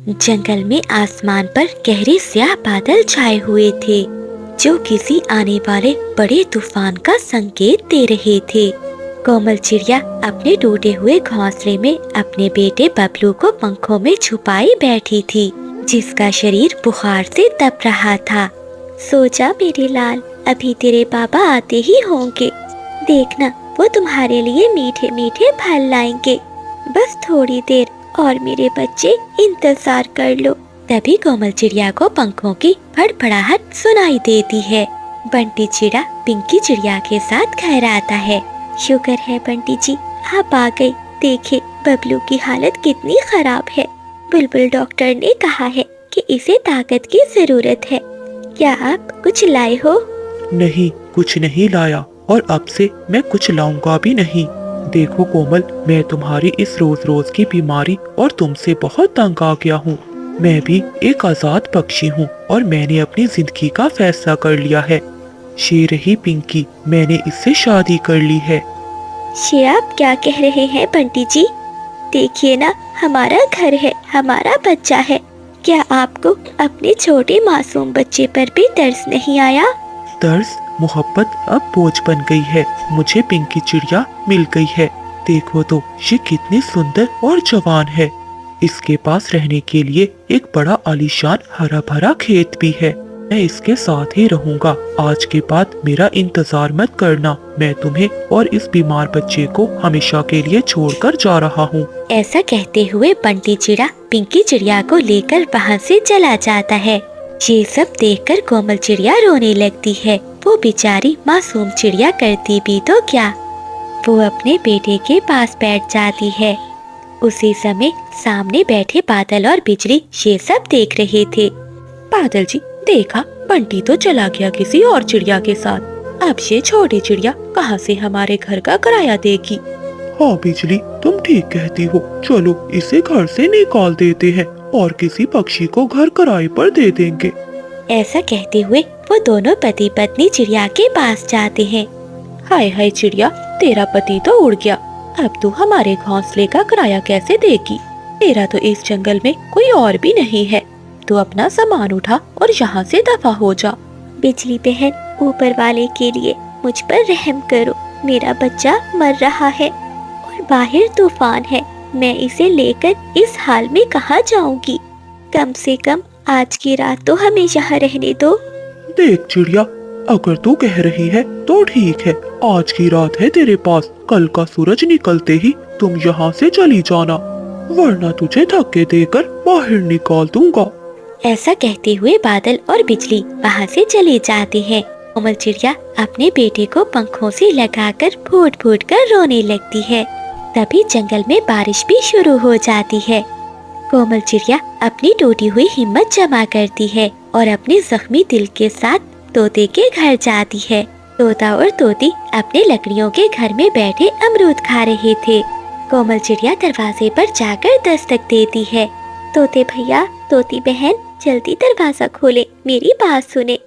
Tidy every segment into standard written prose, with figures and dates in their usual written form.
जंगल में आसमान पर गहरे स्याह बादल छाए हुए थे, जो किसी आने वाले बड़े तूफान का संकेत दे रहे थे। कोमल चिड़िया अपने टूटे हुए घोंसले में अपने बेटे बबलू को पंखों में छुपाई बैठी थी, जिसका शरीर बुखार से तप रहा था। सो जा मेरे लाल, अभी तेरे पापा आते ही होंगे। देखना, वो तुम्हारे लिए मीठे मीठे फल लाएंगे। बस थोड़ी देर और मेरे बच्चे इंतजार कर लो। तभी कोमल चिड़िया को पंखों की फड़फड़ाहट सुनाई देती है। बंटी चिड़ा पिंकी चिड़िया के साथ घर आता है। शुक्र है बंटी जी, आप आ गए। देखे, बबलू की हालत कितनी खराब है। बुलबुल डॉक्टर ने कहा है कि इसे ताकत की जरूरत है। क्या आप कुछ लाए हो? नहीं, कुछ नहीं लाया और अब से मैं कुछ लाऊंगा भी नहीं। देखो कोमल, मैं तुम्हारी इस रोज रोज की बीमारी और तुमसे बहुत तंग आ गया हूँ। मैं भी एक आजाद पक्षी हूँ और मैंने अपनी जिंदगी का फैसला कर लिया है। ये रही पिंकी, मैंने इससे शादी कर ली है। ये आप क्या कह रहे हैं बंटी जी? देखिए ना, हमारा घर है, हमारा बच्चा है। क्या आपको अपने छोटे मासूम बच्चे पर भी तरस नहीं आया? तरस, मोहब्बत अब बोझ बन गई है। मुझे पिंकी चिड़िया मिल गई है। देखो तो, ये कितनी सुंदर और जवान है। इसके पास रहने के लिए एक बड़ा आलीशान हरा भरा खेत भी है। मैं इसके साथ ही रहूंगा। आज के बाद मेरा इंतजार मत करना। मैं तुम्हें और इस बीमार बच्चे को हमेशा के लिए छोड़कर जा रहा हूँ। ऐसा कहते हुए बंटी चिड़ा पिंकी चिड़िया को लेकर वहाँ से चला जाता है। ये सब देखकर कोमल चिड़िया रोने लगती है। वो बेचारी मासूम चिड़िया करती भी तो क्या। वो अपने बेटे के पास बैठ जाती है। उसी समय सामने बैठे बादल और बिजली ये सब देख रहे थे। बादल जी, देखा, बंटी तो चला गया किसी और चिड़िया के साथ। अब ये छोटी चिड़िया कहाँ से हमारे घर का किराया देगी? हाँ बिजली, तुम ठीक कहती हो। चलो इसे घर से निकाल देते हैं और किसी पक्षी को घर किराए पर दे देंगे। ऐसा कहते हुए वो दोनों पति पत्नी चिड़िया के पास जाते हैं। हाय हाय चिड़िया, तेरा पति तो उड़ गया। अब तू हमारे घोंसले का किराया कैसे देगी? तेरा तो इस जंगल में कोई और भी नहीं है। तू अपना सामान उठा और यहाँ से दफा हो जा। बिजली बहन, ऊपर वाले के लिए मुझ पर रहम करो। मेरा बच्चा मर रहा है और बाहर तूफान है। मैं इसे लेकर इस हाल में कहाँ जाऊंगी? कम से कम आज की रात तो हमें यहाँ रहने दो। देख चिड़िया, अगर तू कह रही है तो ठीक है। आज की रात है तेरे पास। कल का सूरज निकलते ही तुम यहाँ से चली जाना, वरना तुझे धक्के देकर बाहर निकाल दूंगा। ऐसा कहते हुए बादल और बिजली वहाँ से चले जाते हैं। कोमल चिड़िया अपने बेटे को पंखों से लगाकर फूट फूट कर रोने लगती है। तभी जंगल में बारिश भी शुरू हो जाती है। कोमल चिड़िया अपनी टूटी हुई हिम्मत जमा करती है और अपने जख्मी दिल के साथ तोते के घर जाती है। तोता और तोती अपने लकड़ियों के घर में बैठे अमरूद खा रहे थे। कोमल चिड़िया दरवाजे पर जाकर दस्तक देती है। तोते भैया, तोती बहन, जल्दी दरवाजा खोले, मेरी बात सुने।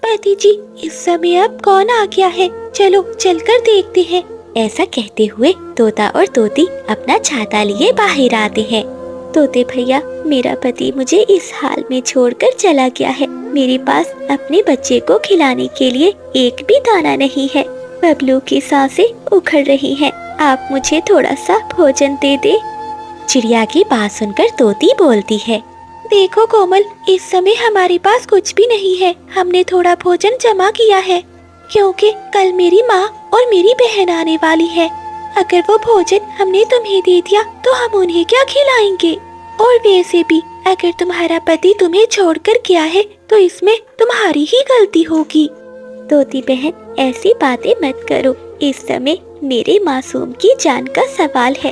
पति जी, इस समय अब कौन आ गया है? चलो चलकर देखते हैं। ऐसा कहते हुए तोता और तोती अपना छाता लिए बाहर आते हैं। तोते भैया, मेरा पति मुझे इस हाल में छोड़कर चला गया है। मेरे पास अपने बच्चे को खिलाने के लिए एक भी दाना नहीं है। बबलू की सांसें उखड़ रही हैं। आप मुझे थोड़ा सा भोजन दे दे। चिड़िया की बात सुनकर तोती बोलती है, देखो कोमल, इस समय हमारे पास कुछ भी नहीं है। हमने थोड़ा भोजन जमा किया है क्योंकि कल मेरी माँ और मेरी बहन आने वाली है। अगर वो भोजन हमने तुम्हें दे दिया तो हम उन्हें क्या खिलाएंगे? और वैसे भी अगर तुम्हारा पति तुम्हें छोड़कर गया है तो इसमें तुम्हारी ही गलती होगी। तोती बहन, ऐसी बातें मत करो। इस समय मेरे मासूम की जान का सवाल है।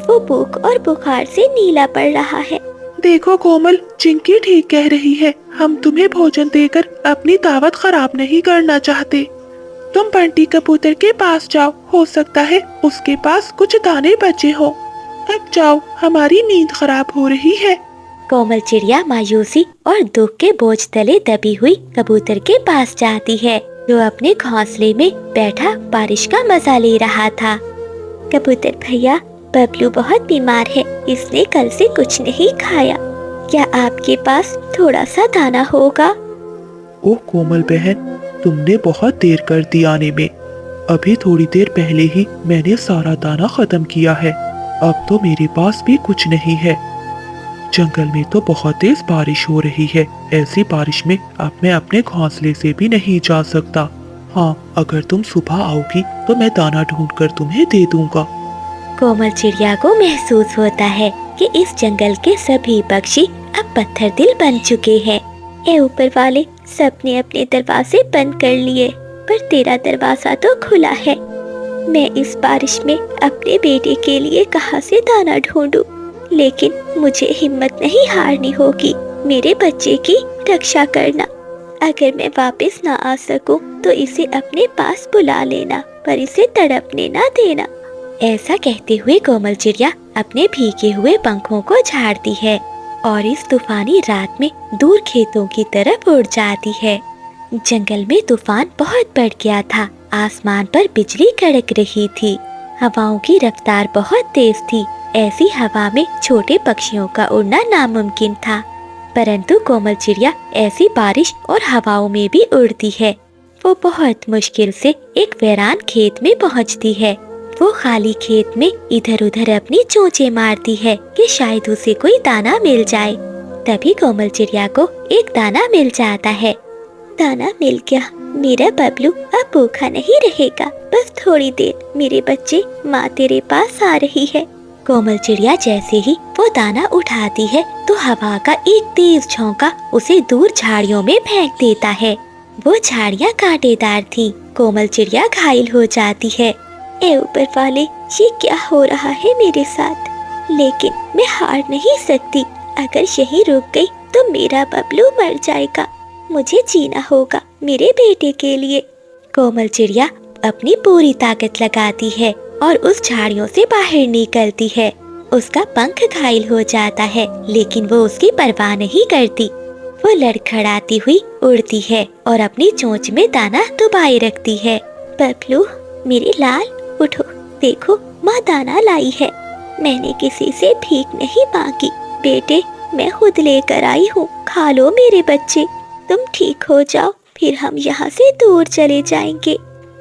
वो भूख और बुखार से नीला पड़ रहा है। देखो कोमल, चिंकी ठीक कह रही है। हम तुम्हें भोजन देकर अपनी दावत खराब नहीं करना चाहते। तुम बंटी कबूतर के पास जाओ, हो सकता है उसके पास कुछ दाने बचे हो। अब जाओ, हमारी नींद खराब हो रही है। कोमल चिड़िया मायूसी और दुख के बोझ तले दबी हुई कबूतर के पास जाती है, जो अपने घोंसले में बैठा बारिश का मजा ले रहा था। कबूतर भैया, बबलू बहुत बीमार है। इसने कल से कुछ नहीं खाया। क्या आपके पास थोड़ा सा दाना होगा? ओह कोमल बहन, तुमने बहुत देर कर दी आने में। अभी थोड़ी देर पहले ही मैंने सारा दाना खत्म किया है। अब तो मेरे पास भी कुछ नहीं है। जंगल में तो बहुत तेज बारिश हो रही है। ऐसी बारिश में अब मैं अपने घोंसले से भी नहीं जा सकता। हाँ, अगर तुम सुबह आओगी तो मैं दाना ढूंढकर तुम्हें दे दूंगा। कोमल चिड़िया को महसूस होता है कि इस जंगल के सभी पक्षी अब पत्थर दिल बन चुके हैं। ए ऊपर वाले, सबने अपने दरवाजे बंद कर लिए, पर तेरा दरवाजा तो खुला है। मैं इस बारिश में अपने बेटे के लिए कहाँ से दाना ढूंढूं? लेकिन मुझे हिम्मत नहीं हारनी होगी। मेरे बच्चे की रक्षा करना। अगर मैं वापस ना आ सकूं तो इसे अपने पास बुला लेना, पर इसे तड़पने ना देना। ऐसा कहते हुए कोमल चिड़िया अपने भीगे हुए पंखों को झाड़ती है और इस तूफानी रात में दूर खेतों की तरफ उड़ जाती है। जंगल में तूफान बहुत बढ़ गया था। आसमान पर बिजली कड़क रही थी। हवाओं की रफ्तार बहुत तेज थी। ऐसी हवा में छोटे पक्षियों का उड़ना नामुमकिन था, परंतु कोमल चिड़िया ऐसी बारिश और हवाओं में भी उड़ती है। वो बहुत मुश्किल से एक वीरान खेत में पहुंचती है। वो खाली खेत में इधर उधर अपनी चोंचें मारती है कि शायद उसे कोई दाना मिल जाए। तभी कोमल चिड़िया को एक दाना मिल जाता है। दाना मिल गया। मेरा बबलू अब भूखा नहीं रहेगा। बस थोड़ी देर, मेरे बच्चे, माँ तेरे पास आ रही है। कोमल चिड़िया जैसे ही वो दाना उठाती है तो हवा का एक तेज झोंका उसे दूर झाड़ियों में फेंक देता है। वो झाड़ियाँ कांटेदार थी। कोमल चिड़िया घायल हो जाती है। ए ऊपर वाले, ये क्या हो रहा है मेरे साथ? लेकिन मैं हार नहीं सकती। अगर यही रुक गई तो मेरा बबलू मर जाएगा। मुझे जीना होगा मेरे बेटे के लिए। कोमल चिड़िया अपनी पूरी ताकत लगाती है और उस झाड़ियों से बाहर निकलती है। उसका पंख घायल हो जाता है, लेकिन वो उसकी परवाह नहीं करती। वो लड़खड़ाती हुई उड़ती है और अपनी चोंच में दाना दबाए रखती है। बबलू मेरे लाल, उठो, देखो माँ दाना लाई है। मैंने किसी से भीख नहीं मांगी। बेटे, मैं खुद लेकर आई हूँ। खा लो मेरे बच्चे। तुम ठीक हो जाओ, फिर हम यहाँ से दूर चले जाएंगे।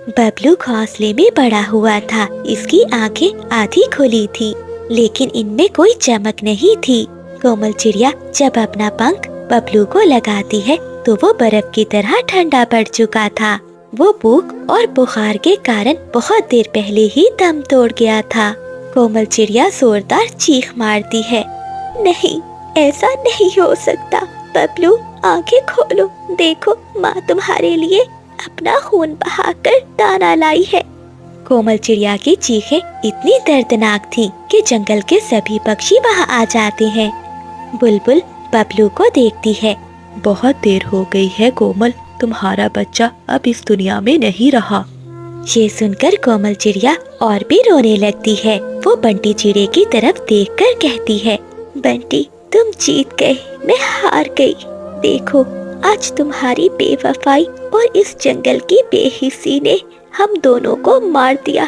बबलू घोंसले में बड़ा हुआ था। इसकी आंखें आधी खुली थी, लेकिन इनमें कोई चमक नहीं थी। कोमल चिड़िया जब अपना पंख बबलू को लगाती है तो वो बर्फ की तरह ठंडा पड़ चुका था। वो भूख और बुखार के कारण बहुत देर पहले ही दम तोड़ गया था। कोमल चिड़िया जोरदार चीख मारती है। नहीं, ऐसा नहीं हो सकता। बबलू, आंखें खोलो, देखो माँ तुम्हारे लिए अपना खून बहाकर दाना लाई है। कोमल चिड़िया की चीखें इतनी दर्दनाक थी कि जंगल के सभी पक्षी वहाँ आ जाते हैं। बुलबुल बबलू को देखती है। बहुत देर हो गई है कोमल, तुम्हारा बच्चा अब इस दुनिया में नहीं रहा। ये सुनकर कोमल चिड़िया और भी रोने लगती है। वो बंटी चिड़े की तरफ देखकर कहती है, बंटी तुम जीत गए, मैं हार गई। देखो, आज तुम्हारी बेवफाई और इस जंगल की बेहिस्सी ने हम दोनों को मार दिया।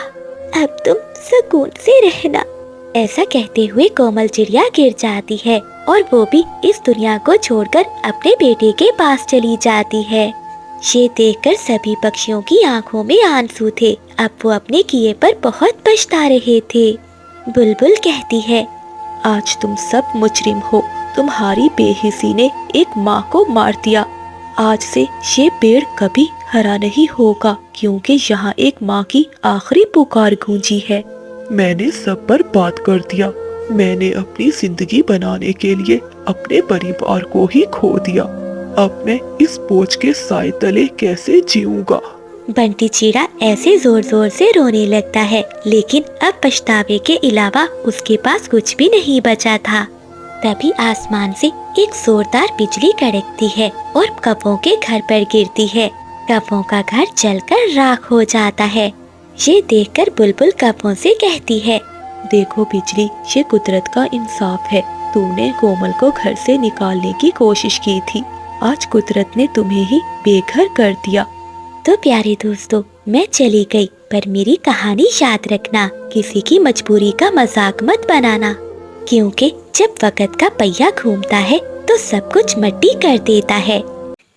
अब तुम सुकून से रहना। ऐसा कहते हुए कोमल चिड़िया गिर जाती है और वो भी इस दुनिया को छोड़कर अपने बेटे के पास चली जाती है। ये देखकर सभी पक्षियों की आंखों में आंसू थे। अब वो अपने किए पर बहुत पछता रहे थे। बुलबुल कहती है, आज तुम सब मुजरिम हो। तुम्हारी बेहिसी ने एक माँ को मार दिया। आज से ये पेड़ कभी हरा नहीं होगा, क्योंकि यहाँ एक माँ की आखिरी पुकार गूंजी है। मैंने सब पर बात कर दिया। मैंने अपनी जिंदगी बनाने के लिए अपने परिवार को ही खो दिया। अब मैं इस बोझ के साए तले कैसे जीऊंगा? बंटी चिड़ा ऐसे जोर जोर से रोने लगता है, लेकिन अब पछतावे के अलावा उसके पास कुछ भी नहीं बचा था। तभी आसमान से एक जोरदार बिजली कड़कती है और कौवों के घर पर गिरती है। कौवों का घर जलकर राख हो जाता है। ये देखकर बुलबुल कौवों से कहती है, देखो बिजली, ये कुदरत का इंसाफ है। तूने कोमल को घर से निकालने की कोशिश की थी, आज कुदरत ने तुम्हें ही बेघर कर दिया। तो प्यारे दोस्तों, मैं चली गई, पर मेरी कहानी याद रखना, किसी की मजबूरी का मजाक मत बनाना। क्योंकि जब वक्त का पहिया घूमता है तो सब कुछ मट्टी कर देता है।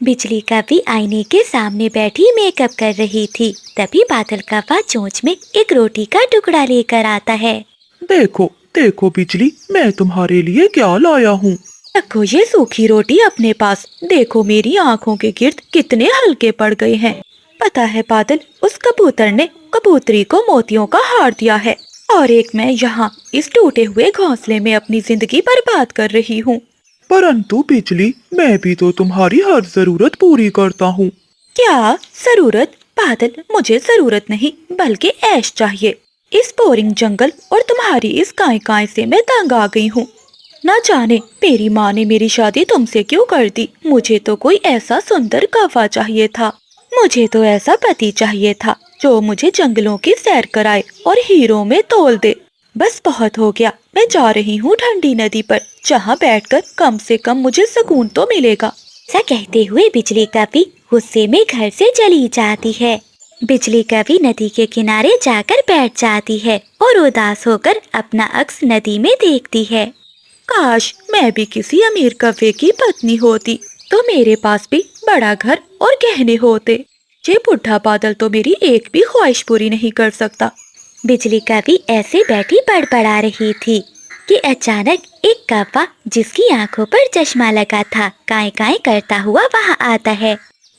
बिजली कव्वी आईने के सामने बैठी मेकअप कर रही थी। तभी बादल कव्वा चोंच में एक रोटी का टुकड़ा लेकर आता है। देखो देखो बिजली, मैं तुम्हारे लिए क्या लाया हूँ। रखो ये सूखी रोटी अपने पास। देखो मेरी आँखों के गिर्द कितने हल्के पड़ गए हैं। पता है बादल, उस कबूतर ने कबूतरी को मोतियों का हार दिया है और एक मैं यहाँ इस टूटे हुए घोंसले में अपनी जिंदगी बर्बाद कर रही हूँ। परंतु बिजली, मैं भी तो तुम्हारी हर जरूरत पूरी करता हूँ। क्या जरूरत? बादल, मुझे जरूरत नहीं बल्कि ऐश चाहिए। इस बोरिंग जंगल और तुम्हारी इस काई काई से मैं तंग आ गई हूँ। न जाने मेरी माँ ने मेरी शादी तुमसे क्यों कर दी। मुझे तो कोई ऐसा सुंदर कव्वा चाहिए था। मुझे तो ऐसा पति चाहिए था जो मुझे जंगलों की सैर कराए और हीरों में तोल दे। बस बहुत हो गया। मैं जा रही हूँ ठंडी नदी पर, जहाँ बैठकर कम से कम मुझे सुकून तो मिलेगा। ऐसा कहते हुए बिजली कव्वी गुस्से में घर से चली जाती है। बिजली कव्वी नदी के किनारे जाकर बैठ जाती है और उदास होकर अपना अक्स नदी में देखती है। काश मैं भी किसी अमीर कव्वे की पत्नी होती तो मेरे पास भी बड़ा घर और गहने होते। ये बुढ़ा बादल तो मेरी एक भी ख्वाहिश पूरी नहीं कर सकता। बिजली कव्वी ऐसे बैठी बड़बड़ा रही थी कि अचानक एक कव्वा जिसकी आंखों पर चश्मा लगा था काई काई करता हुआ वहां आता है।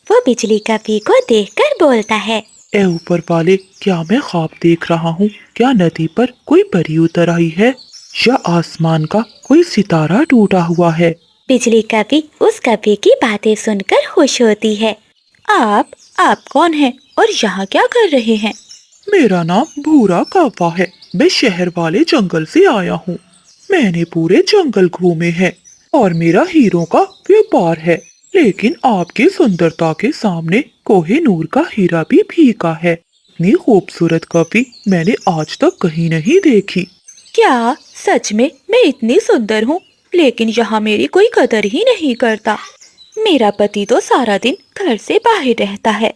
वो बिजली कव्वी को देखकर बोलता है, ए ऊपर वाले, क्या मैं ख्वाब देख रहा हूँ? क्या नदी पर कोई परी उतर आई है या आसमान का कोई सितारा टूटा हुआ है? बिजली कव्वी उस कव्वे की बातें सुनकर खुश होती है। आप कौन हैं और यहाँ क्या कर रहे हैं? मेरा नाम भूरा कव्वा है। मैं शहर वाले जंगल से आया हूँ। मैंने पूरे जंगल घूमे हैं और मेरा हीरों का व्यापार है। लेकिन आपकी सुंदरता के सामने कोहिनूर का हीरा भी फीका है। इतनी खूबसूरत कव्वी मैंने आज तक कहीं नहीं देखी। क्या सच में मैं इतनी सुंदर हूँ? लेकिन यहाँ मेरी कोई कदर ही नहीं करता। मेरा पति तो सारा दिन घर से बाहर रहता है।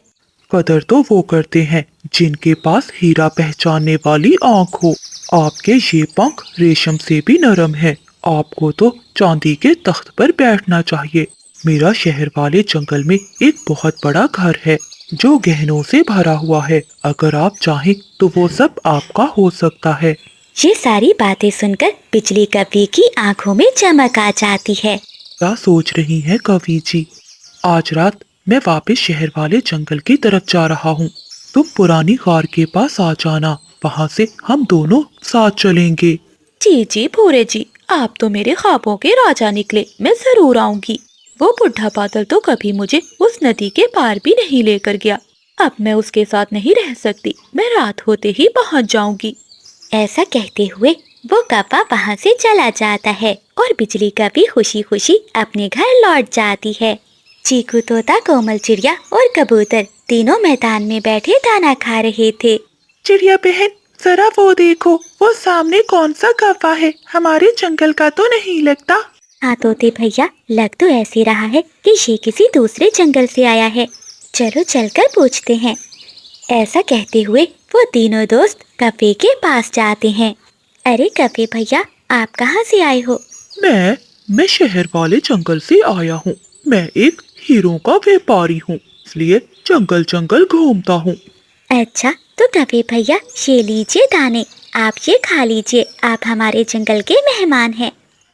कदर तो वो करते हैं जिनके पास हीरा पहचानने वाली आँख हो। आपके ये पंख रेशम से भी नरम है। आपको तो चांदी के तख्त पर बैठना चाहिए। मेरा शहर वाले जंगल में एक बहुत बड़ा घर है जो गहनों से भरा हुआ है। अगर आप चाहें तो वो सब आपका हो सकता है। ये सारी बातें सुनकर बिजली कव्वी की आंखों में चमक आ जाती है। क्या सोच रही हैं कव्वी जी? आज रात मैं वापस शहर वाले जंगल की तरफ जा रहा हूँ। तुम पुरानी गार के पास आ जाना, वहाँ से हम दोनों साथ चलेंगे। जी जी भूरे जी, आप तो मेरे ख्वाबों के राजा निकले। मैं जरूर आऊंगी। वो बुढ़ा बादल तो कभी मुझे उस नदी के पार भी नहीं लेकर गया। अब मैं उसके साथ नहीं रह सकती। मैं रात होते ही पहुँच जाऊंगी। ऐसा कहते हुए वो कव्वा वहाँ से चला जाता है और बिजली कव्वी खुशी खुशी अपने घर लौट जाती है। चीकू तोता, कोमल चिड़िया और कबूतर तीनों मैदान में बैठे दाना खा रहे थे। चिड़िया बहन, जरा वो देखो, वो सामने कौन सा कव्वा है? हमारे जंगल का तो नहीं लगता। हाँ तोते भैया, लग तो ऐसे रहा है कि ये किसी दूसरे जंगल से आया है। चलो चलकर पूछते हैं। ऐसा कहते हुए वो तीनों दोस्त कव्वे के पास जाते हैं। अरे कव्वे भैया, आप कहाँ से आए हो? मैं शहर वाले जंगल से आया हूँ। मैं एक हीरों का व्यापारी हूँ, इसलिए जंगल जंगल घूमता हूँ। अच्छा तो कव्वे भैया, ये लीजिए दाने, आप ये खा लीजिए। आप हमारे जंगल के मेहमान हैं।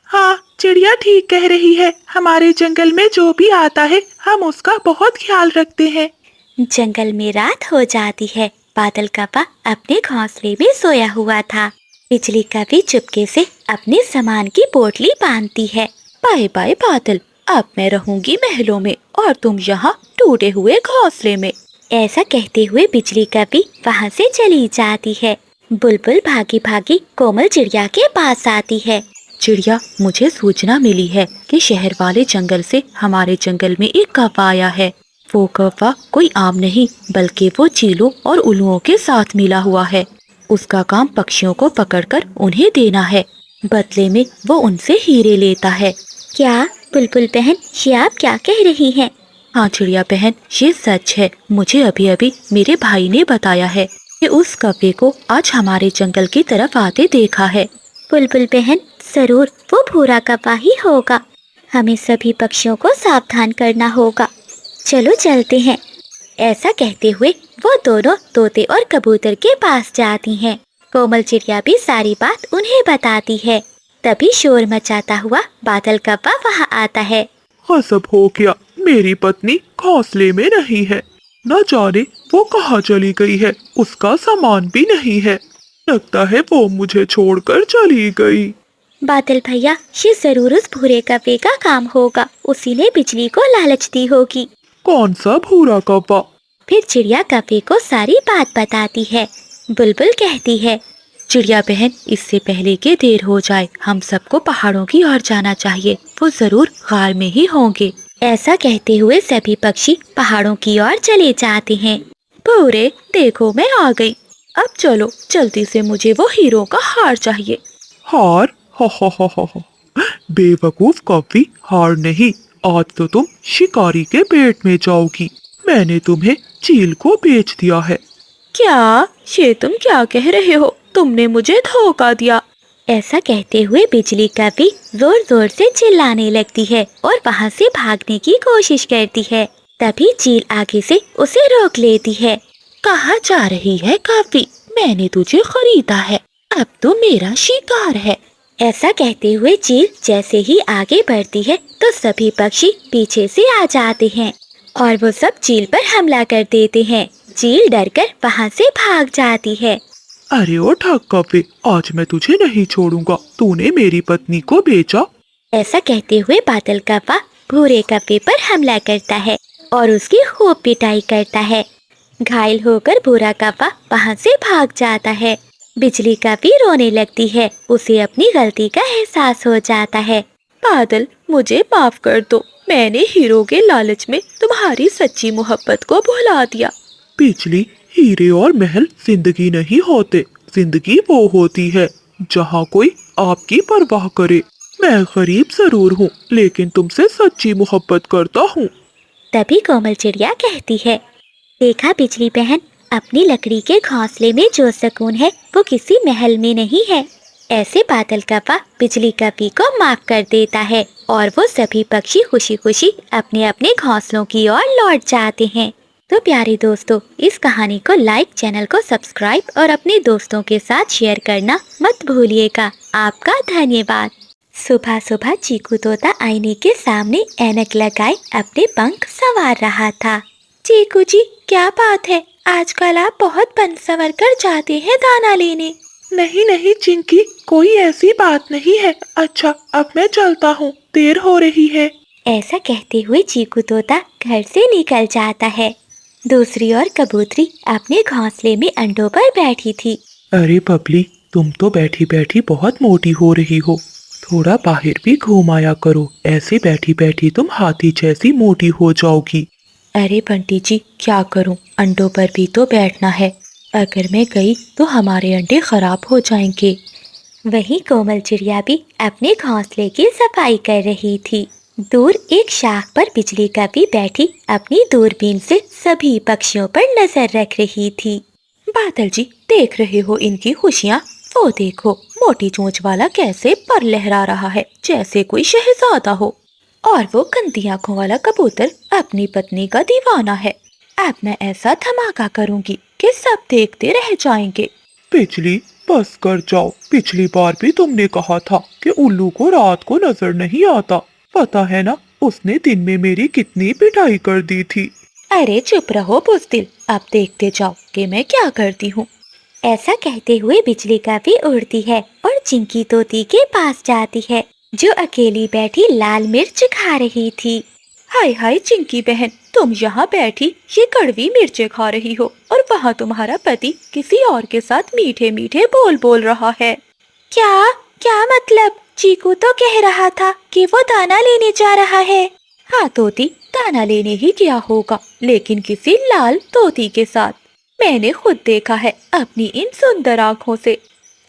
हाँ, चिड़िया ठीक कह रही है। हमारे जंगल में जो भी आता है हम उसका बहुत ख्याल रखते हैं। जंगल में रात हो जाती है। बादल कव्वा अपने घोंसले में सोया हुआ था। बिजली कव्वी चुपके से अपने सामान की पोटली बांधती है। बाय बाय बादल, अब मैं रहूंगी महलों में और तुम यहाँ टूटे हुए घोंसले में। ऐसा कहते हुए बिजली कव्वी वहाँ से चली जाती है। बुलबुल भागी भागी कोमल चिड़िया के पास आती है। चिड़िया, मुझे सूचना मिली है कि शहर वाले जंगल से हमारे जंगल में एक कव्वा आया है। वो कव्वा कोई आम नहीं बल्कि वो चीलों और उल्लुओं के साथ मिला हुआ है। उसका काम पक्षियों को पकड़कर उन्हें देना है। बदले में वो उनसे हीरे लेता है। क्या बुलबुल बहन, ये आप क्या कह रही हैं? हाँ चिड़िया बहन, ये सच है। मुझे अभी अभी मेरे भाई ने बताया है कि उस कव्वे को आज हमारे जंगल की तरफ आते देखा है। बुलबुल बहन, जरूर वो भूरा कौवा ही होगा। हमें सभी पक्षियों को सावधान करना होगा। चलो चलते हैं। ऐसा कहते हुए वो दोनों तोते और कबूतर के पास जाती हैं। कोमल चिड़िया भी सारी बात उन्हें बताती है। तभी शोर मचाता हुआ बादल कौवा वहाँ आता है। गजब हो गया, मेरी पत्नी घोंसले में नहीं है। न जाने वो कहाँ चली गई है, उसका सामान भी नहीं है। लगता है वो मुझे छोड़कर चली गई। बादल भैया, ये जरूर उस भूरे कौवे का काम होगा। उसी ने बिजली को लालच दी होगी। कौन सा भूरा कौवा? फिर चिड़िया कौवे को सारी बात बताती है। बुलबुल कहती है, चिड़िया बहन, इससे पहले कि देर हो जाए हम सबको पहाड़ों की ओर जाना चाहिए। वो जरूर गार में ही होंगे। ऐसा कहते हुए सभी पक्षी पहाड़ों की ओर चले जाते हैं। भूरे, देखो मैं आ गई। अब चलो जल्दी से, मुझे वो हीरो का हार चाहिए। हार? हा। बेवकूफ कौवी, हार नहीं। आज तो तुम शिकारी के पेट में जाओगी। मैंने तुम्हें चील को बेच दिया है। क्या? ये तुम क्या कह रहे हो? तुमने मुझे धोखा दिया। ऐसा कहते हुए बिजली कौवी जोर जोर से चिल्लाने लगती है और वहाँ से भागने की कोशिश करती है। तभी चील आगे से उसे रोक लेती है। कहाँ जा रही है कौवी? मैंने तुझे खरीदा है, अब तो मेरा शिकार है। ऐसा कहते हुए चील जैसे ही आगे बढ़ती है तो सभी पक्षी पीछे से आ जाते हैं और वो सब चील पर हमला कर देते हैं। चील डरकर वहाँ से भाग जाती है। अरे ओ ठग कौवे, आज मैं तुझे नहीं छोड़ूंगा। तूने मेरी पत्नी को बेचा। ऐसा कहते हुए बादल कौवा भूरे कौवे पर हमला करता है और उसकी खूब पिटाई करता है। घायल होकर भूरा कौवा वहाँ से भाग जाता है। बिजली कौवी रोने लगती है। उसे अपनी गलती का एहसास हो जाता है। बादल, मुझे माफ कर दो। मैंने हीरो के लालच में तुम्हारी सच्ची मोहब्बत को भुला दिया। बिजली, हीरे और महल जिंदगी नहीं होते। जिंदगी वो होती है जहाँ कोई आपकी परवाह करे। मैं गरीब जरूर हूँ, लेकिन तुमसे सच्ची मोहब्बत करता हूँ। तभी कोमल चिड़िया कहती है, देखा बिजली बहन, अपनी लकड़ी के घोंसले में जो सुकून है वो किसी महल में नहीं है। ऐसे बादल कौवा बिजली कौवी को माफ कर देता है और वो सभी पक्षी खुशी खुशी अपने अपने घोंसलों की ओर लौट जाते हैं। तो प्यारे दोस्तों, इस कहानी को लाइक, चैनल को सब्सक्राइब और अपने दोस्तों के साथ शेयर करना मत भूलिएगा। आपका धन्यवाद। सुबह सुबह चीकू तोता आईने के सामने ऐनक लगाए अपने पंख संवार रहा था। चीकू जी, क्या बात है? आजकल आप बहुत बन संवर कर जाते हैं दाना लेने। नहीं नहीं चिंकी, कोई ऐसी बात नहीं है। अच्छा, अब मैं चलता हूँ, देर हो रही है। ऐसा कहते हुए चीकू तोता घर से निकल जाता है। दूसरी ओर कबूतरी अपने घोंसले में अंडों पर बैठी थी। अरे बबली, तुम तो बैठी बैठी बहुत मोटी हो रही हो। थोड़ा बाहर भी घूम आया करो। ऐसे बैठी बैठी तुम हाथी जैसी मोटी हो जाओगी। अरे बंटी जी, क्या करूं? अंडों पर भी तो बैठना है। अगर मैं गई तो हमारे अंडे खराब हो जाएंगे। वहीं कोमल चिड़िया भी अपने घोंसले की सफाई कर रही थी। दूर एक शाख पर बिजली कौवी बैठी अपनी दूरबीन से सभी पक्षियों पर नजर रख रही थी। बादल जी, देख रहे हो इनकी खुशियाँ? वो देखो, मोटी चोंच वाला कैसे पर लहरा रहा है जैसे कोई शहजादा हो। और वो गंदी आंखों वाला कबूतर अपनी पत्नी का दीवाना है। अब मैं ऐसा धमाका करूंगी कि सब देखते रह जाएंगे। बिजली, बस कर जाओ। पिछली बार भी तुमने कहा था कि उल्लू को रात को नजर नहीं आता। पता है ना, उसने दिन में मेरी कितनी पिटाई कर दी थी। अरे चुप रहो बुज़दिल, अब देखते जाओ कि मैं क्या करती हूँ। ऐसा कहते हुए बिजली कौवी उड़ती है और चिंकी तोती के पास जाती है, जो अकेली बैठी लाल मिर्च खा रही थी। हाय हाय चिंकी बहन, तुम यहाँ बैठी ये कड़वी मिर्चें खा रही हो और वहाँ तुम्हारा पति किसी और के साथ मीठे मीठे बोल बोल रहा है। क्या क्या मतलब? चीकू तो कह रहा था कि वो दाना लेने जा रहा है। हाँ तोती, दाना लेने ही गया होगा, लेकिन किसी लाल तोती के साथ। मैंने खुद देखा है अपनी इन सुंदर आँखों से।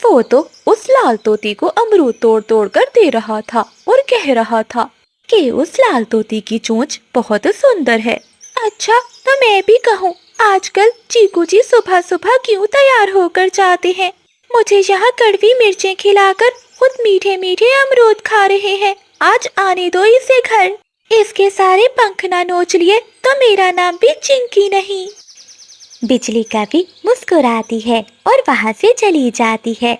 वो तो उस लाल तोती को अमरूद तोड़ तोड़ कर दे रहा था और कह रहा था कि उस लाल तोती की चोंच बहुत सुंदर है। अच्छा, तो मैं भी कहूँ, आजकल चीकू जी सुबह सुबह क्यों तैयार होकर जाते हैं? मुझे यहाँ कड़वी मिर्चें खिलाकर खुद मीठे मीठे अमरूद खा रहे हैं। आज आने दो इसे घर। इसके सारे पंख ना नोच लिए तो मेरा नाम भी चिंकी नहीं। बिजली कभी मुस्कुराती है और वहाँ से चली जाती है।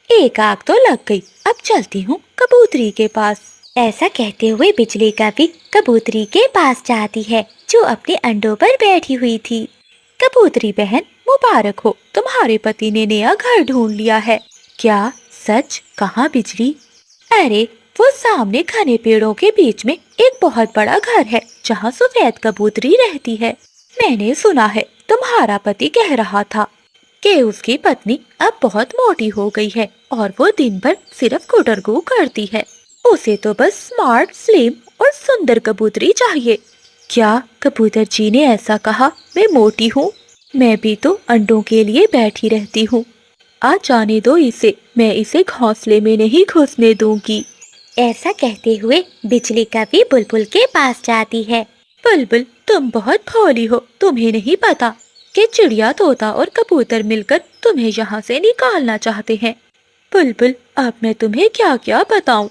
एक आग तो लग गई, अब चलती हूँ कबूतरी के पास। ऐसा कहते हुए बिजली कभी कबूतरी के पास जाती है जो अपने अंडों पर बैठी हुई थी। कबूतरी बहन, मुबारक हो, तुम्हारे पति ने नया घर ढूंढ लिया है। क्या सच? कहाँ बिजली? अरे वो सामने घने पेड़ों के बीच में एक बहुत बड़ा घर है जहाँ सफेद कबूतरी रहती है। मैंने सुना है तुम्हारा पति कह रहा था कि उसकी पत्नी अब बहुत मोटी हो गई है और वो दिन भर सिर्फ गुटरगू करती है। उसे तो बस स्मार्ट, स्लिम और सुंदर कबूतरी चाहिए। क्या कबूतर जी ने ऐसा कहा? मैं मोटी हूँ? मैं भी तो अंडों के लिए बैठी रहती हूँ। आ जाने दो इसे, मैं इसे घोंसले में नहीं घुसने दूंगी। ऐसा कहते हुए बिजली कभी बुलबुल के पास जाती है। बुलबुल, तुम बहुत भोली हो। तुम्हें नहीं पता कि चिड़िया, तोता और कबूतर मिलकर तुम्हें यहाँ से निकालना चाहते हैं। बुलबुल, अब मैं तुम्हें क्या क्या बताऊं?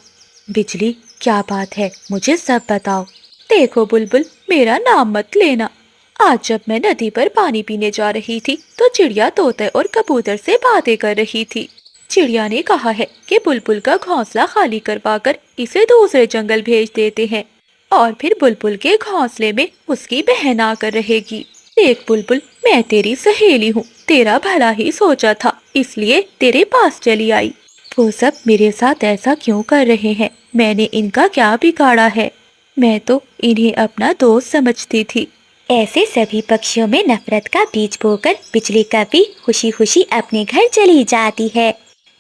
बिजली, क्या बात है, मुझे सब बताओ। देखो बुलबुल, मेरा नाम मत लेना। आज जब मैं नदी पर पानी पीने जा रही थी तो चिड़िया, तोते और कबूतर से बातें कर रही थी। चिड़िया ने कहा है कि बुलबुल का घोंसला खाली करवाकर इसे दूसरे जंगल भेज देते हैं और फिर बुलबुल के घोंसले में उसकी बहन आकर रहेगी। देख बुलबुल, मैं तेरी सहेली हूँ, तेरा भला ही सोचा था, इसलिए तेरे पास चली आई। वो सब मेरे साथ ऐसा क्यों कर रहे हैं? मैंने इनका क्या बिगाड़ा है? मैं तो इन्हें अपना दोस्त समझती थी। ऐसे सभी पक्षियों में नफरत का बीज बोकर बिजली कभी खुशी खुशी अपने घर चली जाती है।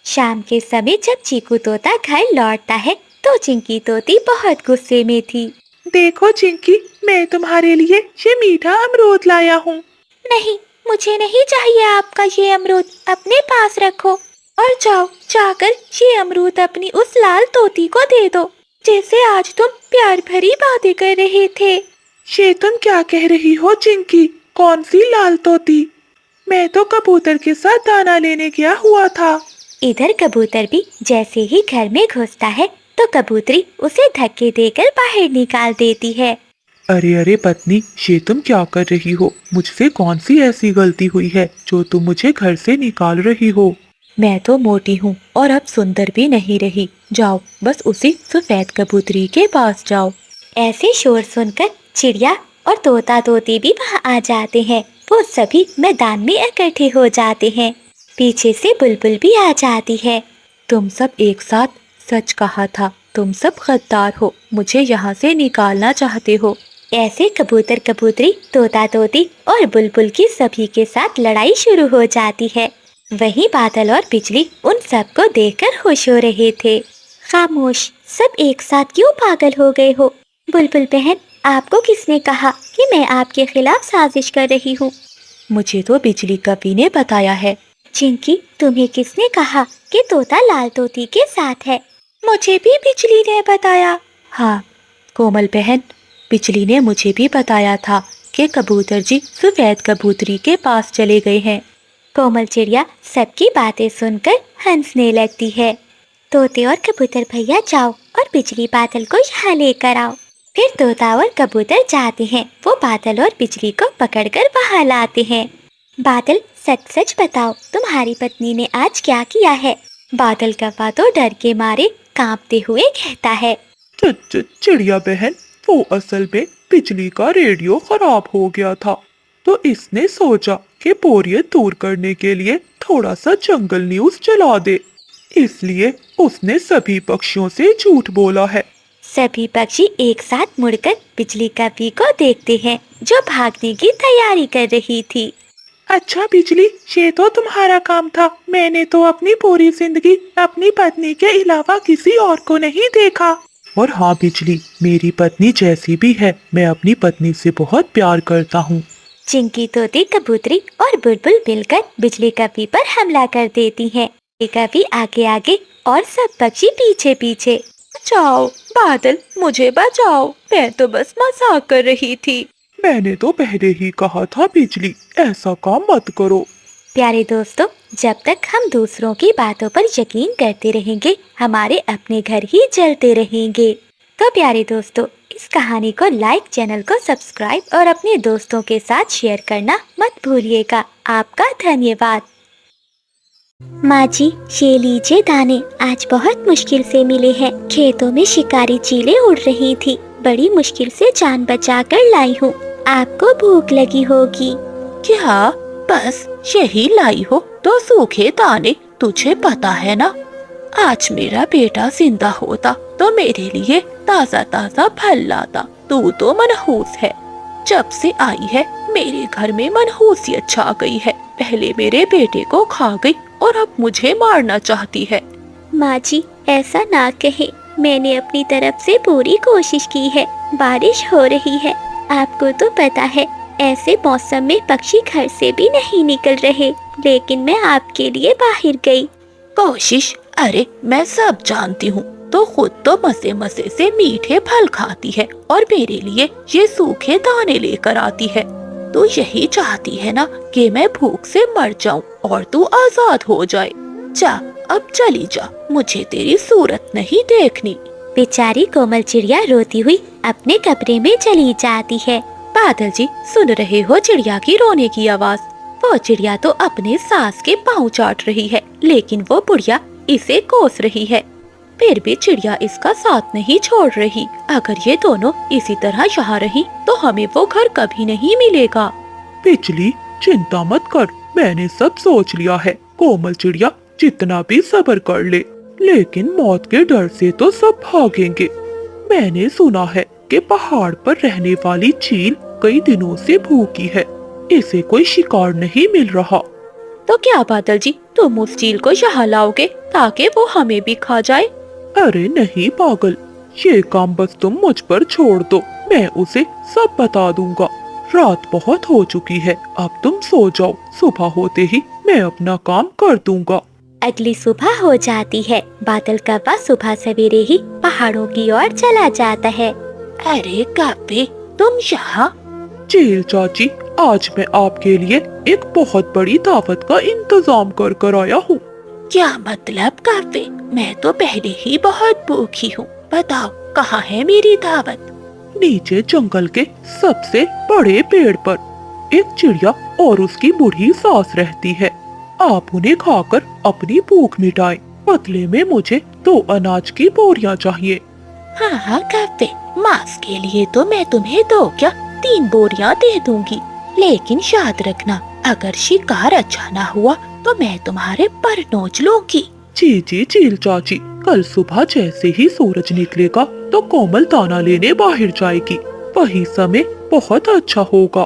शाम के समय जब चीकू तोता घर लौटता है तो चिंकी तोती बहुत गुस्से में थी। देखो चिंकी, मैं तुम्हारे लिए ये मीठा अमरूद लाया हूँ। नहीं, मुझे नहीं चाहिए आपका ये अमरूद, अपने पास रखो और जाओ, जाकर ये अमरूद अपनी उस लाल तोती को दे दो जैसे आज तुम प्यार भरी बातें कर रहे थे। ये तुम क्या कह रही हो चिंकी? कौन सी लाल तोती? मैं तो कबूतर के साथ दाना लेने गया हुआ था। इधर कबूतर भी जैसे ही घर में घुसता है तो कबूतरी उसे धक्के देकर बाहर निकाल देती है। अरे अरे पत्नी, ये तुम क्या कर रही हो? मुझसे कौन सी ऐसी गलती हुई है जो तुम मुझे घर से निकाल रही हो? मैं तो मोटी हूँ और अब सुंदर भी नहीं रही। जाओ, बस उसी सफेद कबूतरी के पास जाओ। ऐसे शोर सुनकर चिड़िया और तोता तोती भी वहाँ आ जाते हैं। वो सभी मैदान में इकट्ठे हो जाते हैं। पीछे से बुलबुल भी आ जाती है। तुम सब एक साथ सच कहा था, तुम सब गद्दार हो, मुझे यहाँ से निकालना चाहते हो। ऐसे कबूतर कबूतरी, तोता तोती और बुलबुल की सभी के साथ लड़ाई शुरू हो जाती है। वहीं बादल और बिजली उन सबको देखकर खुश हो रहे थे। खामोश, सब एक साथ क्यों पागल हो गए हो? बुलबुल बहन, आपको किसने कहा कि मैं आपके खिलाफ साजिश कर रही हूँ? मुझे तो बिजली कवि ने बताया है। चिंकी, तुम्हें किसने कहा कि तोता लाल तोती के साथ है? मुझे भी बिजली ने बताया। हाँ कोमल बहन, बिजली ने मुझे भी बताया था कि कबूतर जी सफेद कबूतरी के पास चले गए हैं। कोमल चिड़िया सबकी बातें सुनकर हंसने लगती है। तोते और कबूतर भैया जाओ और बिजली बादल को यहाँ लेकर आओ। फिर तोता और कबूतर जाते हैं। वो बादल और बिजली को पकड़कर वहाँ लाते हैं। बादल, सच सच बताओ, तुम्हारी पत्नी ने आज क्या किया है? बादल कव्वा तो डर के मारे कांपते हुए कहता है। चिड़िया बहन, वो असल में बिजली का रेडियो खराब हो गया था, तो इसने सोचा कि बोरियत दूर करने के लिए थोड़ा सा जंगल न्यूज चला दे, इसलिए उसने सभी पक्षियों से झूठ बोला है। सभी पक्षी एक साथ मुड़कर बिजली कव्वी को देखते हैं जो भागने की तैयारी कर रही थी। अच्छा बिजली, ये तो तुम्हारा काम था। मैंने तो अपनी पूरी जिंदगी अपनी पत्नी के अलावा किसी और को नहीं देखा। और हाँ बिजली, मेरी पत्नी जैसी भी है, मैं अपनी पत्नी से बहुत प्यार करता हूँ। चिंकी, तोती, कबूतरी और बुलबुल मिलकर बिजली कव्वी पर हमला कर देती हैं। कव्वी आगे आगे और सब पक्षी पीछे पीछे। बचाओ बादल, मुझे बचाओ, मैं तो बस मजाक कर रही थी। मैंने तो पहले ही कहा था बिजली, ऐसा काम मत करो। प्यारे दोस्तों, जब तक हम दूसरों की बातों पर यकीन करते रहेंगे, हमारे अपने घर ही जलते रहेंगे। तो प्यारे दोस्तों, इस कहानी को लाइक, चैनल को सब्सक्राइब और अपने दोस्तों के साथ शेयर करना मत भूलिएगा। आपका धन्यवाद। माँ जी, ये लीजिए दाने, आज बहुत मुश्किल से मिले हैं। खेतों में शिकारी चीलें उड़ रही थी, बड़ी मुश्किल से जान बचाकर लाई हूँ। आपको भूख लगी होगी। क्या बस यही लाई हो तो सूखे दाने? तुझे पता है ना, आज मेरा बेटा जिंदा होता तो मेरे लिए ताजा ताजा फल लाता। तू तो मनहूस है। जब से आई है मेरे घर में मनहूसियत छा गई है। पहले मेरे बेटे को खा गई और अब मुझे मारना चाहती है। माँ जी, ऐसा ना कहे, मैंने अपनी तरफ से पूरी कोशिश की है। बारिश हो रही है, आपको तो पता है ऐसे मौसम में पक्षी घर से भी नहीं निकल रहे, लेकिन मैं आपके लिए बाहर गई। कोशिश? अरे मैं सब जानती हूँ। तो खुद तो मजे मजे से मीठे फल खाती है और मेरे लिए ये सूखे दाने लेकर आती है। तू यही चाहती है ना कि मैं भूख से मर जाऊं और तू आजाद हो जाए। जा, अब चली जा, मुझे तेरी सूरत नहीं देखनी। बेचारी कोमल चिड़िया रोती हुई अपने कमरे में चली जाती है। बादल जी, सुन रहे हो चिड़िया की रोने की आवाज? वो चिड़िया तो अपने सास के पाँव चाट रही है, लेकिन वो बुढ़िया इसे कोस रही है। फिर भी चिड़िया इसका साथ नहीं छोड़ रही। अगर ये दोनों इसी तरह यहाँ रही तो हमें वो घर कभी नहीं मिलेगा। बिजली, चिंता मत कर, मैंने सब सोच लिया है। कोमल चिड़िया जितना भी सब्र कर ले, लेकिन मौत के डर से तो सब भागेंगे। मैंने सुना है कि पहाड़ पर रहने वाली चील कई दिनों से भूखी है, इसे कोई शिकार नहीं मिल रहा। तो क्या बादल जी, तुम उस चील को यहाँ लाओगे ताकि वो हमें भी खा जाए? अरे नहीं पागल, ये काम बस तुम मुझ पर छोड़ दो, मैं उसे सब बता दूंगा। रात बहुत हो चुकी है, अब तुम सो जाओ, सुबह होते ही मैं अपना काम कर दूंगा। अगली सुबह हो जाती है। बादल कौवा सुबह सवेरे ही पहाड़ों की ओर चला जाता है। अरे कौवे, तुम यहाँ? चील चाची, आज मैं आपके लिए एक बहुत बड़ी दावत का इंतजाम कर आया हूँ। क्या मतलब कौवे? मैं तो पहले ही बहुत भूखी हूँ। बताओ, कहाँ है मेरी दावत? नीचे जंगल के सबसे बड़े पेड़ पर एक चिड़िया और उसकी बूढ़ी सास रहती है। आप उन्हें खाकर अपनी भूख मिटाएं। बदले में मुझे 2 अनाज की बोरियां चाहिए। हाँ हाँ कौवे, मांस के लिए तो मैं तुम्हें 2 क्या 3 बोरियां दे दूंगी, लेकिन याद रखना, अगर शिकार अच्छा ना हुआ तो मैं तुम्हारे पर नोच लूंगी। जी जी चील चाची, कल सुबह जैसे ही सूरज निकलेगा तो कोमल दाना लेने बाहर जाएगी, वही समय बहुत अच्छा होगा।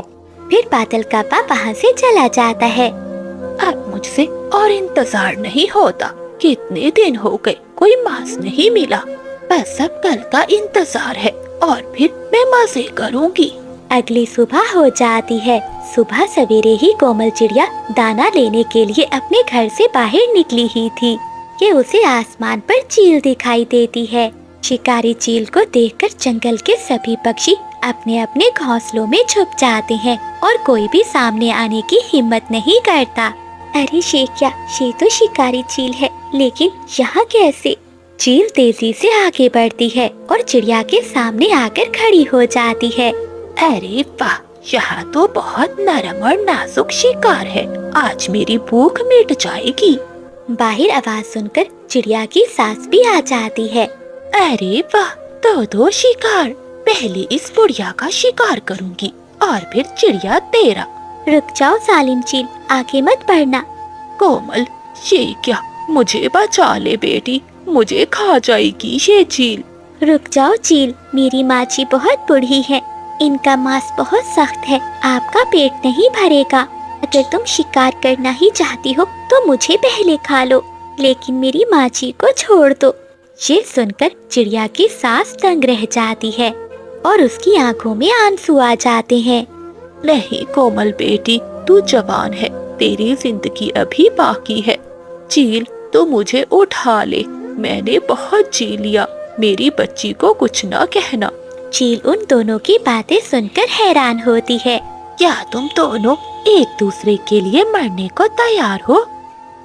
फिर बादल कौवा वहाँ से चला जाता है। अब मुझसे और इंतजार नहीं होता। कितने दिन हो गए कोई मांस नहीं मिला। बस अब कल का इंतजार है और फिर मैं मजे करूंगी। अगली सुबह हो जाती है। सुबह सवेरे ही कोमल चिड़िया दाना लेने के लिए अपने घर से बाहर निकली ही थी कि उसे आसमान पर चील दिखाई देती है। शिकारी चील को देखकर जंगल के सभी पक्षी अपने अपने घोंसलों में छुप जाते हैं और कोई भी सामने आने की हिम्मत नहीं करता। अरे ये तो शिकारी चील है, लेकिन यहाँ कैसे? चील तेजी से आगे बढ़ती है और चिड़िया के सामने आकर खड़ी हो जाती है। अरे वाह, यहाँ तो बहुत नरम और नाजुक शिकार है। आज मेरी भूख मिट जाएगी। बाहर आवाज सुनकर चिड़िया की सास भी आ जाती है। अरे वाह, 2 शिकार। पहले इस बुढ़िया का शिकार करूंगी और फिर चिड़िया तेरा। रुक जाओ जालिम चील, आगे मत बढ़ना। कोमल, ये क्या? मुझे बचा ले बेटी, मुझे खा जाएगी ये चील। रुक जाओ चील, मेरी माची बहुत बूढ़ी है, इनका मांस बहुत सख्त है, आपका पेट नहीं भरेगा। अगर तुम शिकार करना ही चाहती हो तो मुझे पहले खा लो, लेकिन मेरी माची को छोड़ दो। ये सुनकर चिड़िया की सांस तंग रह जाती है और उसकी आंखों में आंसू आ जाते हैं। नहीं कोमल बेटी, तू जवान है, तेरी जिंदगी अभी बाकी है। चील, तू मुझे उठा ले, मैंने बहुत जी लिया, मेरी बच्ची को कुछ ना कहना। चील उन दोनों की बातें सुनकर हैरान होती है। क्या तुम दोनों एक दूसरे के लिए मरने को तैयार हो।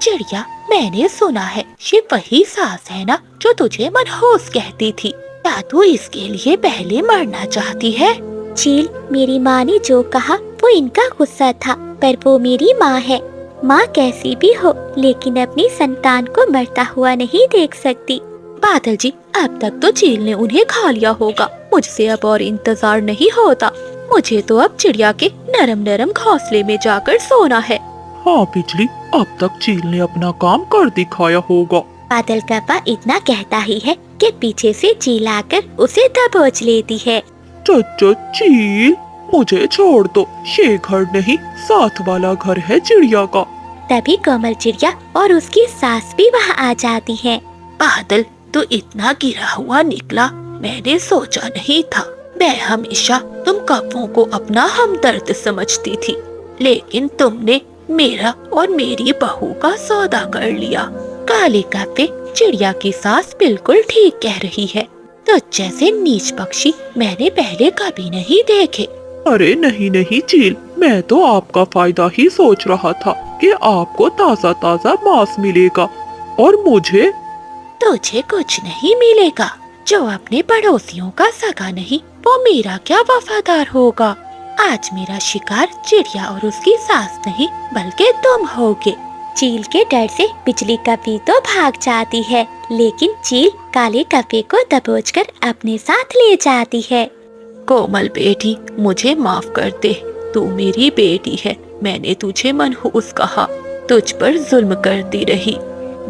चिड़िया, मैंने सुना है ये वही सास है ना जो तुझे मनहूस कहती थी। क्या तू इसके लिए पहले मरना चाहती है? चील, मेरी माँ ने जो कहा वो इनका गुस्सा था, पर वो मेरी माँ है। माँ कैसी भी हो, लेकिन अपनी संतान को मरता हुआ नहीं देख सकती। बादल जी, अब तक तो चील ने उन्हें खा लिया होगा। मुझसे अब और इंतजार नहीं होता। मुझे तो अब चिड़िया के नरम नरम घोंसले में जाकर सोना है। हाँ बिजली, अब तक चील ने अपना काम कर दिखाया होगा। बादल कप्पा इतना कहता ही है कि पीछे से चील आकर उसे दबोच लेती है। चचा चील, मुझे छोड़ दो, ये घर नहीं साथ वाला घर है चिड़िया का। तभी कोमल चिड़िया और उसकी सास भी वहाँ आ जाती है। बादल, तो इतना गिरा हुआ निकला, मैंने सोचा नहीं था। मैं हमेशा तुम कौवों को अपना हमदर्द समझती थी, लेकिन तुमने मेरा और मेरी बहू का सौदा कर लिया। काले कप्पे, चिड़िया की सास बिल्कुल ठीक कह रही है। तो जैसे नीच पक्षी मैंने पहले कभी नहीं देखे। अरे नहीं नहीं चील, मैं तो आपका फायदा ही सोच रहा था कि आपको ताजा ताजा मांस मिलेगा और मुझे। तुझे कुछ नहीं मिलेगा। जो अपने पड़ोसियों का सगा नहीं, वो मेरा क्या वफादार होगा। आज मेरा शिकार चिड़िया और उसकी सास नहीं, बल्कि तुम होगे। चील के डर से बिजली कप्पी तो भाग जाती है, लेकिन चील काले कप्पे को दबोचकर अपने साथ ले जाती है। कोमल बेटी, मुझे माफ कर दे। तू मेरी बेटी है। मैंने तुझे मनहूस कहा, तुझ पर जुल्म करती रही।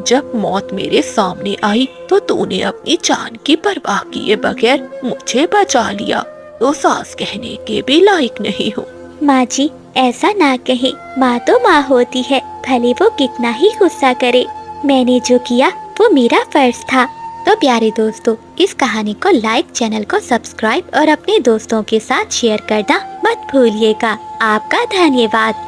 जब मौत मेरे सामने आई तो तूने अपनी जान की परवाह किए बगैर मुझे बचा लिया। तो सास कहने के भी लायक नहीं हो। माँ जी, ऐसा ना कहे। माँ तो माँ होती है, भले वो कितना ही गुस्सा करे। मैंने जो किया वो मेरा फर्ज था। तो प्यारे दोस्तों, इस कहानी को लाइक, चैनल को सब्सक्राइब और अपने दोस्तों के साथ शेयर करना मत भूलिएगा। आपका धन्यवाद।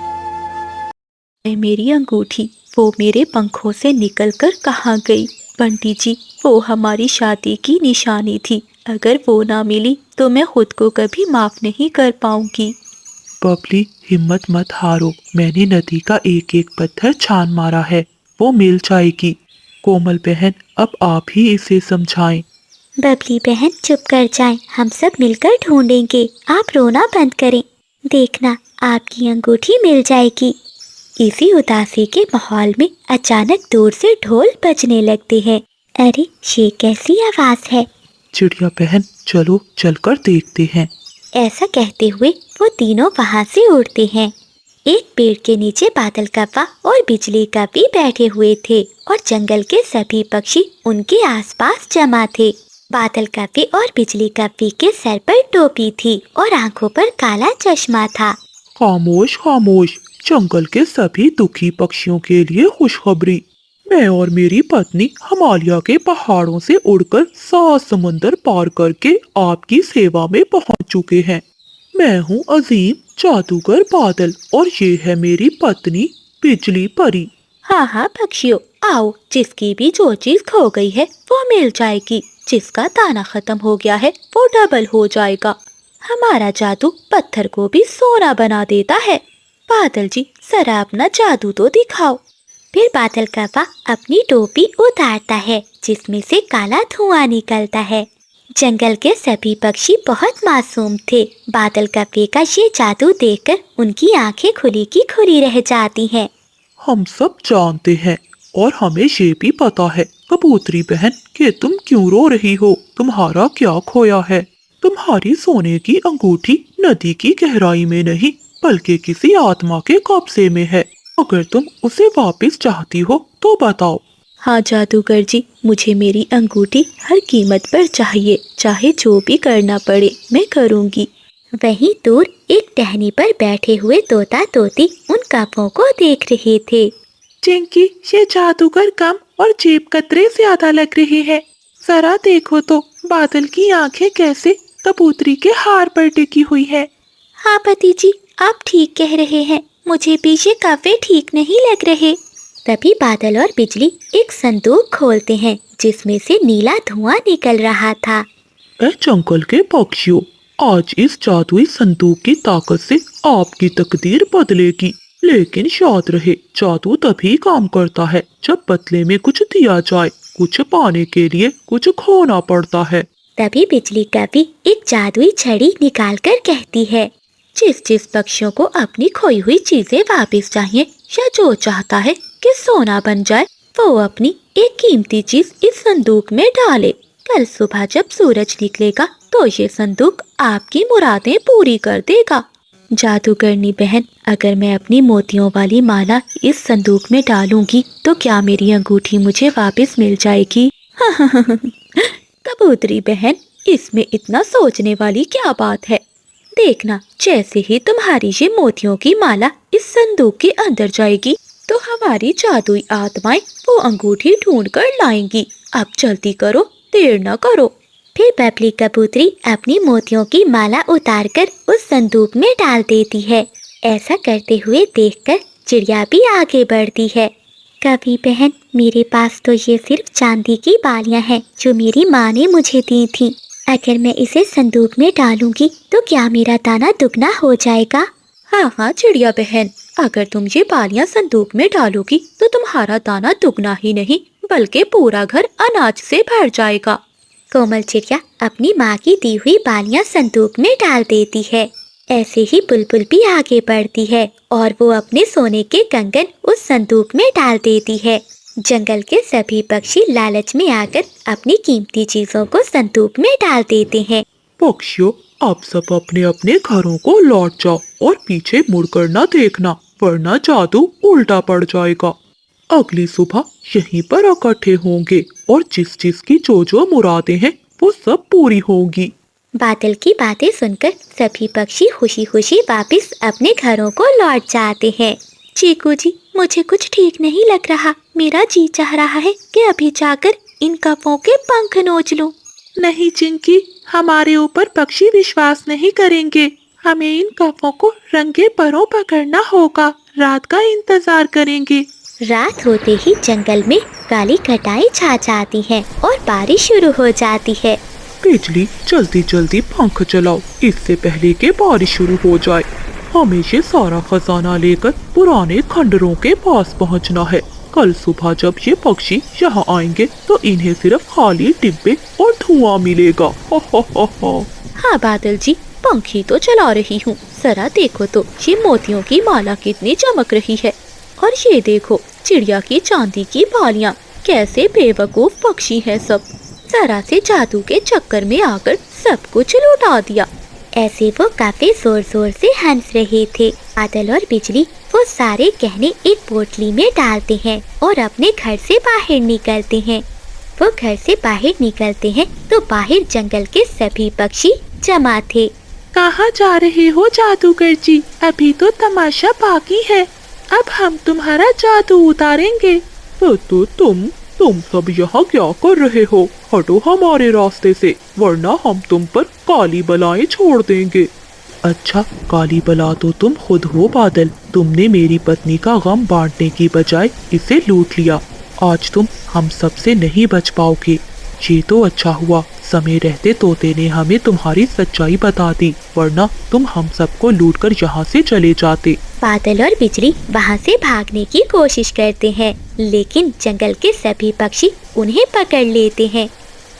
मेरी अंगूठी, वो मेरे पंखों से निकलकर कहाँ गई? बंटी जी, वो हमारी शादी की निशानी थी। अगर वो ना मिली तो मैं खुद को कभी माफ नहीं कर पाऊंगी। बबली, हिम्मत मत हारो। मैंने नदी का एक एक पत्थर छान मारा है, वो मिल जाएगी। कोमल बहन, अब आप ही इसे समझाएं। बबली बहन, चुप कर जाएं, हम सब मिलकर ढूंढेंगे। आप रोना बंद करें। देखना, आपकी अंगूठी मिल जाएगी। इसी उदासी के माहौल में अचानक दूर से ढोल बजने लगते हैं। अरे, ये कैसी आवाज है? चिड़िया बहन, चलो चलकर देखते हैं। ऐसा कहते हुए वो तीनों वहाँ से उड़ते हैं। एक पेड़ के नीचे बादल कप्पा और बिजली कप्पी बैठे हुए थे और जंगल के सभी पक्षी उनके आसपास जमा थे। बादल कप्पी और बिजली कप्पी के सर पर टोपी थी और आंखों पर काला चश्मा था। खामोश खामोश, जंगल के सभी दुखी पक्षियों के लिए खुशखबरी। मैं और मेरी पत्नी हिमालय के पहाड़ों से उड़कर 7 समंदर पार करके आपकी सेवा में पहुंच चुके हैं। मैं हूँ अजीम जादूगर बादल और ये है मेरी पत्नी बिजली परी। हाँ हाँ पक्षियों, आओ। जिसकी भी जो चीज खो गई है वो मिल जाएगी। जिसका दाना खत्म हो गया है वो डबल हो जाएगा। हमारा जादू पत्थर को भी सोना बना देता है। बादल जी, जरा अपना जादू तो दिखाओ। फिर बादल कप्पा अपनी टोपी उतारता है, जिसमें से काला धुआं निकलता है। जंगल के सभी पक्षी बहुत मासूम थे। बादल कप्पे का ये जादू देखकर उनकी आंखें खुली की खुली रह जाती हैं। हम सब जानते हैं और हमें ये भी पता है कबूतरी बहन कि तुम क्यों रो रही हो। तुम्हारा क्या खोया है? तुम्हारी सोने की अंगूठी नदी की गहराई में नहीं, बल्कि किसी आत्मा के कब्जे में है। अगर तुम उसे वापस चाहती हो तो बताओ। हाँ जादूगर जी, मुझे मेरी अंगूठी हर कीमत पर चाहिए। चाहे जो भी करना पड़े मैं करूँगी। वहीं दूर एक टहनी पर बैठे हुए तोता तोती उन कप्पों को देख रहे थे। चिंकी, ये जादूगर कम और जेब कतरे ज्यादा लग रहे हैं। जरा देखो तो बादल की आंखें कैसे कबूतरी के हार पर टिकी हुई है। हाँ पति जी, आप ठीक कह रहे हैं। मुझे पीछे कप्पे ठीक नहीं लग रहे। तभी बादल और बिजली एक संदूक खोलते हैं, जिसमें से नीला धुआं निकल रहा था। जंगल के पक्षियों, आज इस जादुई संदूक की ताकत से आपकी तकदीर बदलेगी। लेकिन याद रहे, जादू तभी काम करता है जब बदले में कुछ दिया जाए। कुछ पाने के लिए कुछ खोना पड़ता है। तभी बिजली कवि एक जादुई छड़ी निकालकर कहती है, जिस जिस पक्षियों को अपनी खोई हुई चीजें वापस चाहिए या जो चाहता है कि सोना बन जाए, वो अपनी एक कीमती चीज इस संदूक में डाले। कल सुबह जब सूरज निकलेगा तो ये संदूक आपकी मुरादें पूरी कर देगा। जादूगरनी बहन, अगर मैं अपनी मोतियों वाली माला इस संदूक में डालूंगी तो क्या मेरी अंगूठी मुझे वापस मिल जाएगी? कबूतरी बहन, इसमें इतना सोचने वाली क्या बात है? देखना, जैसे ही तुम्हारी ये मोतियों की माला इस संदूक के अंदर जाएगी तो हमारी जादुई आत्माएं वो अंगूठी ढूंढ कर लाएंगी। अब जल्दी करो, देर न करो। फिर बबली कबूतरी अपनी मोतियों की माला उतारकर उस संदूक में डाल देती है। ऐसा करते हुए देखकर चिड़िया भी आगे बढ़ती है। कवि बहन, मेरे पास तो ये सिर्फ चांदी की बालियां हैं जो मेरी माँ ने मुझे दी थी। अगर मैं इसे संदूक में डालूंगी तो क्या मेरा दाना दुगना हो जाएगा? हाँ हाँ चिड़िया बहन, अगर तुम ये बालियां संदूक में डालोगी तो तुम्हारा दाना दुगना ही नहीं बल्कि पूरा घर अनाज से भर जाएगा। कोमल चिड़िया अपनी माँ की दी हुई बालियां संदूक में डाल देती है। ऐसे ही बुलबुल भी आगे बढ़ती है और वो अपने सोने के कंगन उस संदूक में डाल देती है। जंगल के सभी पक्षी लालच में आकर अपनी कीमती चीजों को संदूक में डाल देते हैं। पक्षियों, आप सब अपने अपने घरों को लौट जाओ और पीछे मुड़कर न देखना, वरना जादू उल्टा पड़ जाएगा। अगली सुबह यहीं पर इकट्ठे होंगे और जिस जिसकी जो मुरादें हैं वो सब पूरी होंगी। बादल की बातें सुनकर सभी पक्षी खुशी खुशी वापस अपने घरों को लौट जाते हैं। चीकू जी, मुझे कुछ ठीक नहीं लग रहा। मेरा जी चाह रहा है कि अभी जाकर इन कपों के पंख नोच लूं। नहीं चिंकी, हमारे ऊपर पक्षी विश्वास नहीं करेंगे। हमें इन कपों को रंगे परों पकड़ना होगा। रात का इंतजार करेंगे। रात होते ही जंगल में काली घटाएं छा जाती हैं और बारिश शुरू हो जाती है। बिजली, जल्दी जल्दी पंख चलाओ, इससे पहले कि बारिश शुरू हो जाए। हमें ये सारा खजाना लेकर पुराने खंडरों के पास पहुंचना है। कल सुबह जब ये पक्षी यहाँ आएंगे तो इन्हें सिर्फ खाली डिब्बे और धुआं मिलेगा। हाँ बादल जी, पंखी तो चला रही हूँ। जरा देखो तो ये मोतियों की माला कितनी चमक रही है, और ये देखो चिड़िया की चांदी की बालियां। कैसे बेवकूफ पक्षी हैं सब। जरा से जादू के चक्कर में आकर सब कुछ लुटा दिया। ऐसे वो काफी जोर जोर से हंस रहे थे। बादल और बिजली वो सारे गहने एक पोटली में डालते हैं और अपने घर से बाहर निकलते हैं। वो घर से बाहर निकलते हैं तो बाहर जंगल के सभी पक्षी जमा थे। कहाँ जा रहे हो जादूगर जी? अभी तो तमाशा बाकी है। अब हम तुम्हारा जादू उतारेंगे। तो तुम सब यहाँ क्या कर रहे हो? हटो हमारे रास्ते से, वरना हम तुम पर काली बलाएं छोड़ देंगे। अच्छा, काली बला तो तुम खुद हो बादल। तुमने मेरी पत्नी का गम बांटने की बजाय इसे लूट लिया। आज तुम हम सब से नहीं बच पाओगे। ये तो अच्छा हुआ, समय रहते तोते ने हमें तुम्हारी सच्चाई बता दी, वरना तुम हम सबको लूटकर यहाँ से चले जाते। बादल और बिजली वहाँ से भागने की कोशिश करते हैं, लेकिन जंगल के सभी पक्षी उन्हें पकड़ लेते हैं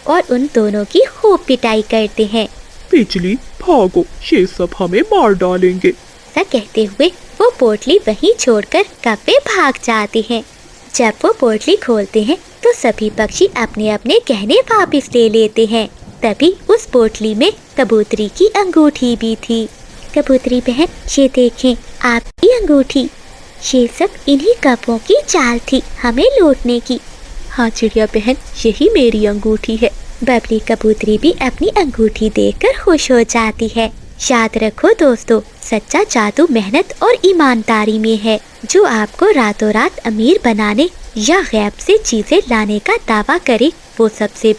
और उन दोनों की खूब पिटाई करते हैं। बिजली भागो, ये सब हमें मार डालेंगे। ऐसा कहते हुए वो पोटली वहीं छोड़कर कव्वे भाग जाते हैं। जब वो पोटली खोलते हैं तो सभी पक्षी अपने अपने गहने वापस ले लेते हैं। तभी उस पोटली में कबूतरी की अंगूठी भी थी। कबूतरी बहन, ये देखें आपकी अंगूठी। ये सब इन्हीं कपों की चाल थी हमें लूटने की। हाँ चिड़िया बहन, यही मेरी अंगूठी है। बबली कबूतरी भी अपनी अंगूठी देखकर खुश हो जाती है। याद रखो दोस्तों, सच्चा जादू मेहनत और ईमानदारी में है। जो आपको रातों रात अमीर बनाने या गैब से चीजें लाने का दावा करे, वो सबसे